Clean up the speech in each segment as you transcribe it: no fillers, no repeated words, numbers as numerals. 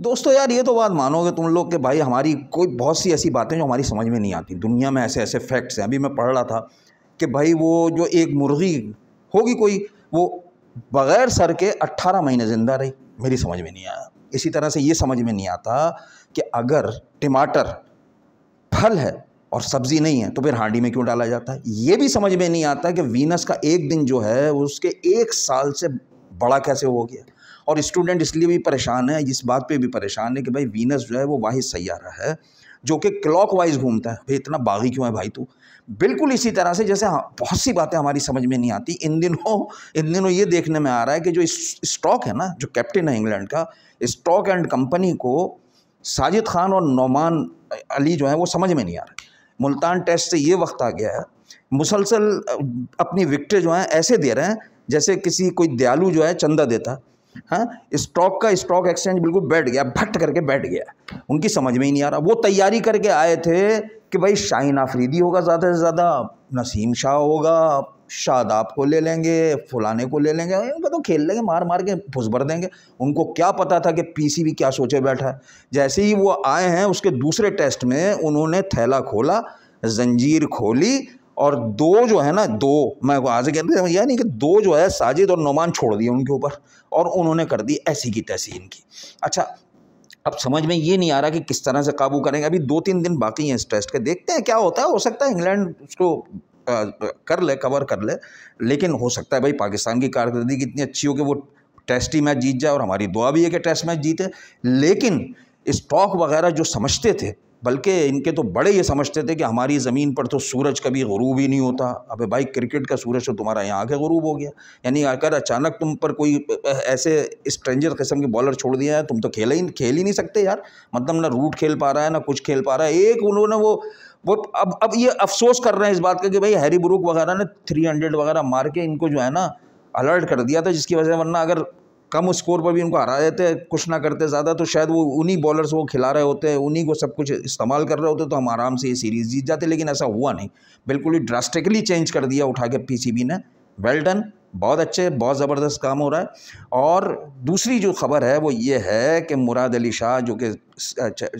दोस्तों यार, ये तो बात मानोगे तुम लोग कि भाई हमारी कोई बहुत सी ऐसी बातें जो हमारी समझ में नहीं आती। दुनिया में ऐसे ऐसे फैक्ट्स हैं। अभी मैं पढ़ रहा था कि भाई वो जो एक मुर्गी होगी कोई, वो बगैर सर के 18 महीने ज़िंदा रही। मेरी समझ में नहीं आया। इसी तरह से ये समझ में नहीं आता कि अगर टमाटर फल है और सब्जी नहीं है तो फिर हांडी में क्यों डाला जाता है। ये भी समझ में नहीं आता कि वीनस का एक दिन जो है उसके 1 साल से बड़ा कैसे हो गया। और स्टूडेंट इसलिए भी परेशान है, इस बात पे भी परेशान है कि भाई वीनस जो है वो वाहिद सैयारा है जो कि क्लॉकवाइज घूमता है। भाई इतना बागी क्यों है भाई तू। बिल्कुल इसी तरह से जैसे बहुत सी बातें हमारी समझ में नहीं आती। इन दिनों ये देखने में आ रहा है कि जो स्टॉक है ना, जो कैप्टन है इंग्लैंड का, स्टॉक एंड कंपनी को साजिद खान और नौमान अली जो है वो समझ में नहीं आ रहा। मुल्तान टेस्ट से ये वक्त आ गया है, मुसलसल अपनी विकेटें जो हैं ऐसे दे रहे हैं जैसे किसी कोई दयालु जो है चंदा देता। हाँ, स्टॉक एक्सचेंज बिल्कुल बैठ गया, भट्ट करके बैठ गया। उनकी समझ में ही नहीं आ रहा। वो तैयारी करके आए थे कि भाई शाहीन आफरीदी होगा ज़्यादा से ज़्यादा, नसीम शाह होगा, शादाब को ले लेंगे, फुलाने को ले लेंगे, इनको तो खेल लेंगे, मार मार के फुस भर देंगे। उनको क्या पता था कि पीसीबी क्या सोचे बैठा है। जैसे ही वो आए हैं उसके दूसरे टेस्ट में उन्होंने थैला खोला, जंजीर खोली और दो जो है ना, दो मैं आज कहते हैं यानी कि दो जो है साजिद और नौमान छोड़ दिए उनके ऊपर और उन्होंने कर दी ऐसी की तैसी इनकी। अच्छा, अब समझ में ये नहीं आ रहा कि किस तरह से काबू करेंगे। अभी 2-3 दिन बाकी हैं इस टेस्ट के, देखते हैं क्या होता है। हो सकता है इंग्लैंड उसको कर ले, कवर कर ले, लेकिन हो सकता है भाई पाकिस्तान की कारकर्दगी इतनी अच्छी हो कि वो टेस्ट ही मैच जीत जाए। और हमारी दुआ भी है कि टेस्ट मैच जीते। लेकिन स्टॉक वगैरह जो समझते थे, बल्कि इनके तो बड़े ये समझते थे कि हमारी ज़मीन पर तो सूरज कभी गुरूब ही नहीं होता। अबे भाई, क्रिकेट का सूरज तो तुम्हारा यहाँ आके गुरूब हो गया। यानी अगर अचानक तुम पर कोई ऐसे स्ट्रेंजर किस्म के बॉलर छोड़ दिया है, तुम तो खेल ही नहीं सकते यार। मतलब ना रूट खेल पा रहा है ना कुछ खेल पा रहा है। एक उन्होंने वो अब ये अफसोस कर रहे हैं इस बात का कि भाई हैरी ब्रूक वगैरह ने 300 वगैरह मार के इनको जो है ना अलर्ट कर दिया था, जिसकी वजह से वरना अगर कम स्कोर पर भी उनको हरा देते, कुछ ना करते ज़्यादा, तो शायद वो उन्हीं बॉलर्स को खिला रहे होते, उन्हीं को सब कुछ इस्तेमाल कर रहे होते, तो हम आराम से ये सीरीज़ जीत जाते। लेकिन ऐसा हुआ नहीं। बिल्कुल ही ड्रास्टिकली चेंज कर दिया उठा के पीसीबी ने। वेल डन, बहुत अच्छे, बहुत ज़बरदस्त काम हो रहा है। और दूसरी जो खबर है वो ये है कि मुराद अली शाह जो कि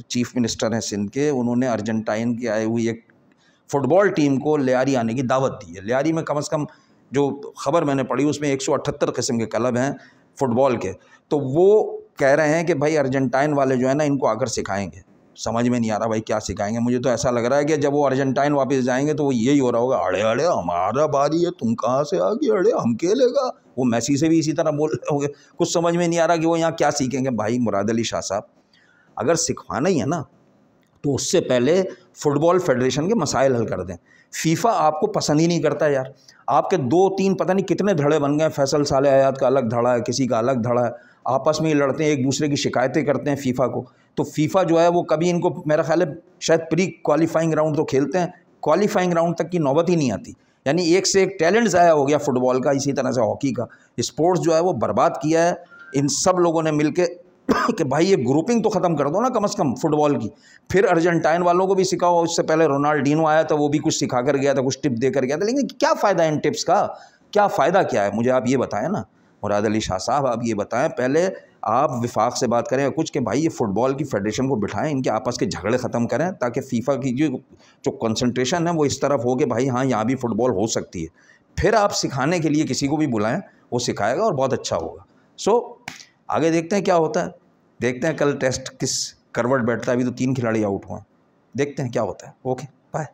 चीफ मिनिस्टर हैं सिंध के, उन्होंने अर्जेंटाइन की आई हुई एक फ़ुटबॉल टीम को लियारी आने की दावत दी है। लियारी में कम से कम जो खबर मैंने पढ़ी उसमें 178 किस्म के क्लब हैं फ़ुटबॉल के। तो वो कह रहे हैं कि भाई अर्जेंटाइन वाले जो है ना इनको आकर सिखाएंगे। समझ में नहीं आ रहा भाई क्या सिखाएंगे। मुझे तो ऐसा लग रहा है कि जब वो अर्जेंटाइन वापस जाएंगे तो वो यही हो रहा होगा, अड़े अड़े हमारा बारी है, तुम कहाँ से आ गए, अड़े हम खेलेगा। वो मैसी से भी इसी तरह बोल रहे होंगे। कुछ समझ में नहीं आ रहा कि वो यहाँ क्या सीखेंगे। भाई मुराद अली शाह साहब, अगर सिखवाना ही है ना तो उससे पहले फ़ुटबॉल फेडरेशन के मसाइल हल कर दें। फीफा आपको पसंद ही नहीं करता यार। आपके 2-3 पता नहीं कितने धड़े बन गए। फैसल साले हयात का अलग धड़ा है, किसी का अलग धड़ा है, आपस में ही लड़ते हैं, एक दूसरे की शिकायतें करते हैं फीफा को। तो फीफा जो है वो कभी इनको, मेरा ख्याल है शायद प्री क्वालिफाइंग राउंड तो खेलते हैं, क्वालिफाइंग राउंड तक की नौबत ही नहीं आती। यानी एक से एक टैलेंट ज़ाया हो गया फुटबॉल का, इसी तरह से हॉकी का। स्पोर्ट्स जो है वो बर्बाद किया है इन सब लोगों ने मिल कि भाई ये ग्रुपिंग तो ख़त्म कर दो ना कम से कम फुटबॉल की। फिर अर्जेंटाइन वालों को भी सिखाओ। उससे पहले रोनाल्डिनो आया था, वो भी कुछ सिखा कर गया था, कुछ टिप दे कर गया था। लेकिन क्या फ़ायदा इन टिप्स का, क्या फ़ायदा क्या है, मुझे आप ये बताएं ना। मुराद अली शाह साहब, आप ये बताएं। पहले आप विफाक से बात करें कुछ कि भाई ये फ़ुटबॉल की फेडरेशन को बिठाएं, इनके आपस के झगड़े ख़त्म करें, ताकि फ़ीफ़ा की जो कंसंट्रेशन है वो इस तरफ हो कि भाई हाँ यहाँ भी फ़ुटबॉल हो सकती है। फिर आप सिखाने के लिए किसी को भी बुलाएं, वो सिखाएगा और बहुत अच्छा होगा। सो आगे देखते हैं क्या होता है। देखते हैं कल टेस्ट किस करवट बैठता है। अभी तो 3 खिलाड़ी आउट हुए हैं, देखते हैं क्या होता है। Okay, bye.